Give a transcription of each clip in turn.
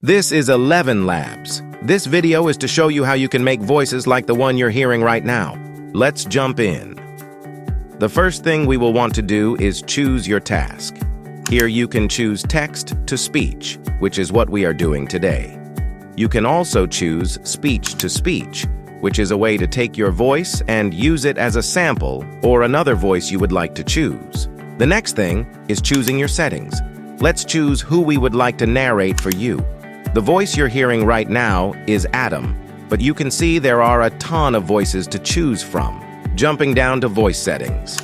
This is 11 Labs. This video is to show you how you can make voices like the one you're hearing right now. Let's jump in. The first thing we will want to do is choose your task. Here you can choose text to speech, which is what we are doing today. You can also choose speech to speech, which is a way to take your voice and use it as a sample or another voice you would like to choose. The next thing is choosing your settings. Let's choose who we would like to narrate for you. The voice you're hearing right now is Adam, but you can see there are a ton of voices to choose from. Jumping down to voice settings.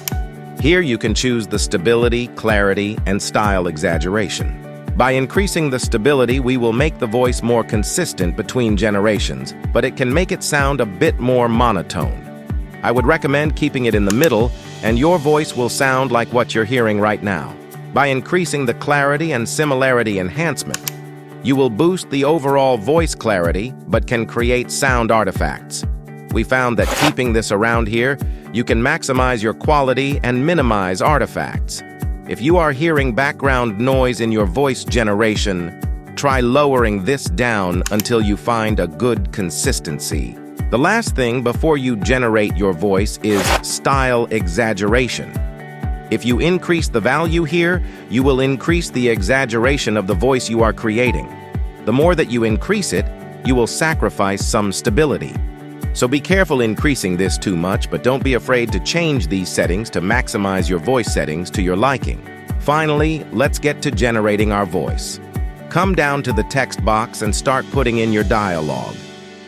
Here you can choose the stability, clarity, and style exaggeration. By increasing the stability, we will make the voice more consistent between generations, but it can make it sound a bit more monotone. I would recommend keeping it in the middle, and your voice will sound like what you're hearing right now. By increasing the clarity and similarity enhancement, you will boost the overall voice clarity, but can create sound artifacts. We found that keeping this around here, you can maximize your quality and minimize artifacts. If you are hearing background noise in your voice generation, try lowering this down until you find a good consistency. The last thing before you generate your voice is style exaggeration. If you increase the value here, you will increase the exaggeration of the voice you are creating. The more that you increase it, you will sacrifice some stability. So be careful increasing this too much, but don't be afraid to change these settings to maximize your voice settings to your liking. Finally, let's get to generating our voice. Come down to the text box and start putting in your dialogue.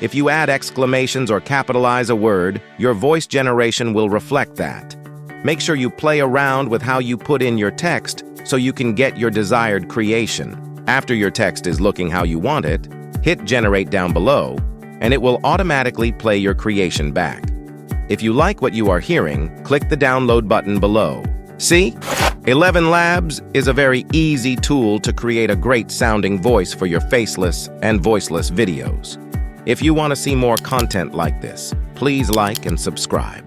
If you add exclamations or capitalize a word, your voice generation will reflect that. Make sure you play around with how you put in your text so you can get your desired creation. After your text is looking how you want it, hit Generate down below, and it will automatically play your creation back. If you like what you are hearing, click the download button below. See? 11 Labs is a very easy tool to create a great sounding voice for your faceless and voiceless videos. If you want to see more content like this, please like and subscribe.